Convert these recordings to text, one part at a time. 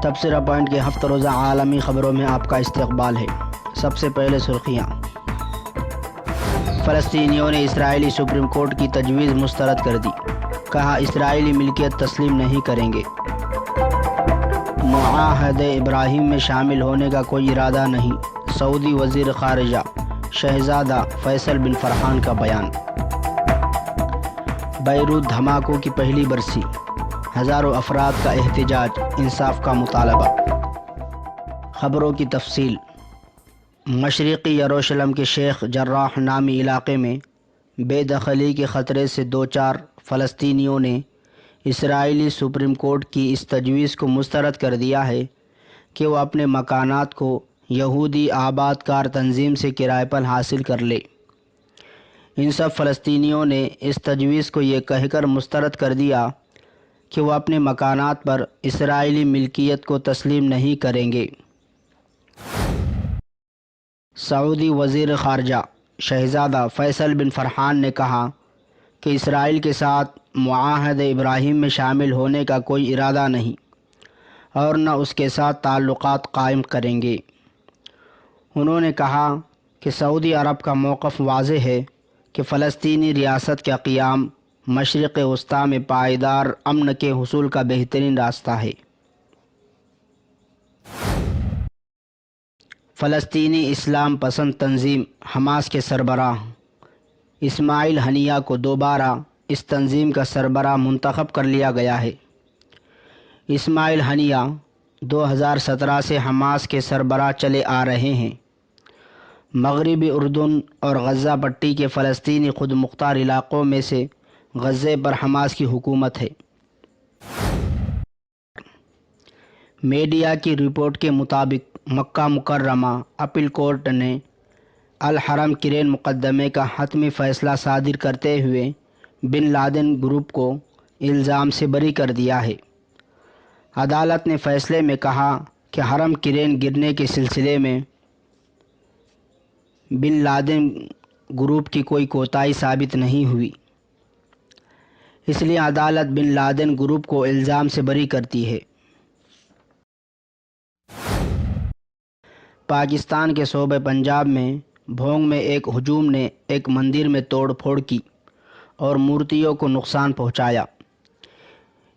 تبصرہ پوائنٹ کے ہفتہ روزہ عالمی خبروں میں آپ کا استقبال ہے۔ سب سے پہلے سرخیاں۔ فلسطینیوں نے اسرائیلی سپریم کورٹ کی تجویز مسترد کر دی، کہا اسرائیلی ملکیت تسلیم نہیں کریں گے۔ معاہدہ ابراہیم میں شامل ہونے کا کوئی ارادہ نہیں، سعودی وزیر خارجہ شہزادہ فیصل بن فرحان کا بیان۔ بیروت دھماکوں کی پہلی برسی، ہزاروں افراد کا احتجاج، انصاف کا مطالبہ۔ خبروں کی تفصیل۔ مشرقی یروشلم کے شیخ جراح نامی علاقے میں بے دخلی کے خطرے سے دوچار فلسطینیوں نے اسرائیلی سپریم کورٹ کی اس تجویز کو مسترد کر دیا ہے کہ وہ اپنے مکانات کو یہودی آباد کار تنظیم سے کرائے پر حاصل کر لے۔ ان سب فلسطینیوں نے اس تجویز کو یہ کہہ کر مسترد کر دیا کہ وہ اپنے مکانات پر اسرائیلی ملکیت کو تسلیم نہیں کریں گے۔ سعودی وزیر خارجہ شہزادہ فیصل بن فرحان نے کہا کہ اسرائیل کے ساتھ معاہدہ ابراہیم میں شامل ہونے کا کوئی ارادہ نہیں اور نہ اس کے ساتھ تعلقات قائم کریں گے۔ انہوں نے کہا کہ سعودی عرب کا موقف واضح ہے کہ فلسطینی ریاست کا قیام مشرق وسطیٰ میں پائیدار امن کے حصول کا بہترین راستہ ہے۔ فلسطینی اسلام پسند تنظیم حماس کے سربراہ اسماعیل ہنیہ کو دوبارہ اس تنظیم کا سربراہ منتخب کر لیا گیا ہے۔ اسماعیل ہنیہ 2017 سے حماس کے سربراہ چلے آ رہے ہیں۔ مغربی اردن اور غزہ پٹی کے فلسطینی خود مختار علاقوں میں سے غزے پر حماس کی حکومت ہے۔ میڈیا کی رپورٹ کے مطابق مکہ مکرمہ اپیل کورٹ نے الحرم کرین مقدمے کا حتمی فیصلہ صادر کرتے ہوئے بن لادن گروپ کو الزام سے بری کر دیا ہے۔ عدالت نے فیصلے میں کہا کہ حرم کرین گرنے کے سلسلے میں بن لادن گروپ کی کوئی کوتاہی ثابت نہیں ہوئی، اس لیے عدالت بن لادن گروپ کو الزام سے بری کرتی ہے۔ پاکستان کے صوبہ پنجاب میں بھونگ میں ایک ہجوم نے ایک مندر میں توڑ پھوڑ کی اور مورتیوں کو نقصان پہنچایا۔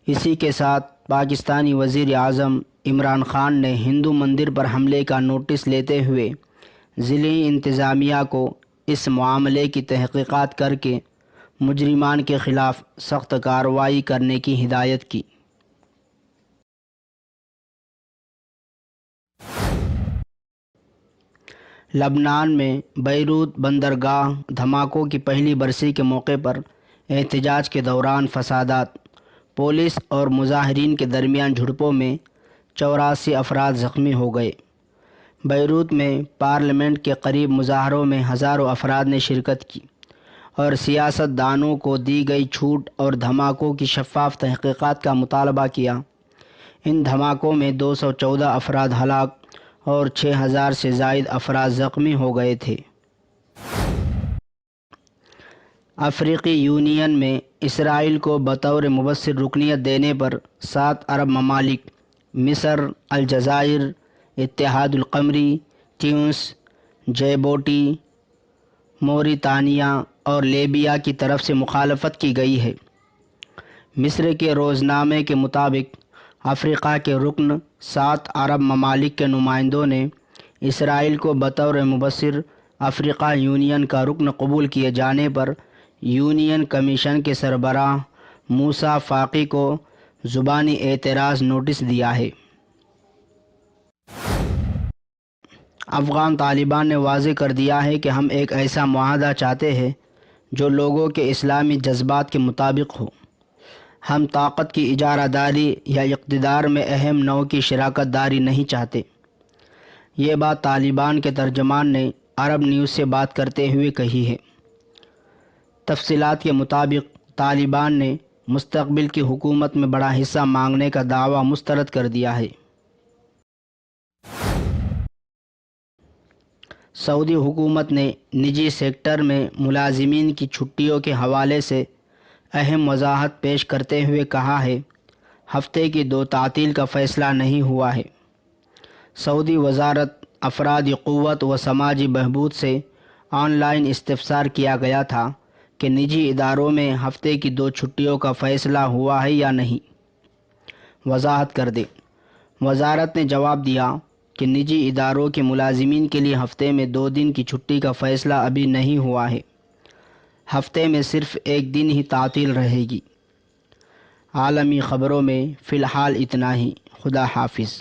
اسی کے ساتھ پاکستانی وزیر اعظم عمران خان نے ہندو مندر پر حملے کا نوٹس لیتے ہوئے ضلعی انتظامیہ کو اس معاملے کی تحقیقات کر کے مجرمان کے خلاف سخت کارروائی کرنے کی ہدایت کی۔ لبنان میں بیروت بندرگاہ دھماکوں کی پہلی برسی کے موقع پر احتجاج کے دوران فسادات، پولیس اور مظاہرین کے درمیان جھڑپوں میں 84 افراد زخمی ہو گئے۔ بیروت میں پارلیمنٹ کے قریب مظاہروں میں ہزاروں افراد نے شرکت کی اور سیاست دانوں کو دی گئی چھوٹ اور دھماکوں کی شفاف تحقیقات کا مطالبہ کیا۔ ان دھماکوں میں 214 افراد ہلاک اور 6000 سے زائد افراد زخمی ہو گئے تھے۔ افریقی یونین میں اسرائیل کو بطور مبصر رکنیت دینے پر 7 عرب ممالک مصر، الجزائر، اتحاد القمری، تیونس، جیبوٹی، موریتانیہ اور لیبیا کی طرف سے مخالفت کی گئی ہے۔ مصر کے روزنامے کے مطابق افریقہ کے رکن 7 عرب ممالک کے نمائندوں نے اسرائیل کو بطور مبصر افریقہ یونین کا رکن قبول کیے جانے پر یونین کمیشن کے سربراہ موسیٰ فاقی کو زبانی اعتراض نوٹس دیا ہے۔ افغان طالبان نے واضح کر دیا ہے کہ ہم ایک ایسا معاہدہ چاہتے ہیں جو لوگوں کے اسلامی جذبات کے مطابق ہو۔ ہم طاقت کی اجارہ داری یا اقتدار میں اہم نوع کی شراکت داری نہیں چاہتے۔ یہ بات طالبان کے ترجمان نے عرب نیوز سے بات کرتے ہوئے کہی ہے۔ تفصیلات کے مطابق طالبان نے مستقبل کی حکومت میں بڑا حصہ مانگنے کا دعویٰ مسترد کر دیا ہے۔ سعودی حکومت نے نجی سیکٹر میں ملازمین کی چھٹیوں کے حوالے سے اہم وضاحت پیش کرتے ہوئے کہا ہے، ہفتے کی 2 تعطیل کا فیصلہ نہیں ہوا ہے۔ سعودی وزارت افرادی قوت و سماجی بہبود سے آن لائن استفسار کیا گیا تھا کہ نجی اداروں میں ہفتے کی 2 چھٹیوں کا فیصلہ ہوا ہے یا نہیں۔ وضاحت کر دیں، وزارت نے جواب دیا کہ نجی اداروں کے ملازمین کے لیے ہفتے میں 2 دن کی چھٹی کا فیصلہ ابھی نہیں ہوا ہے۔ ہفتے میں صرف 1 دن ہی تعطیل رہے گی۔ عالمی خبروں میں فی الحال اتنا ہی۔ خدا حافظ۔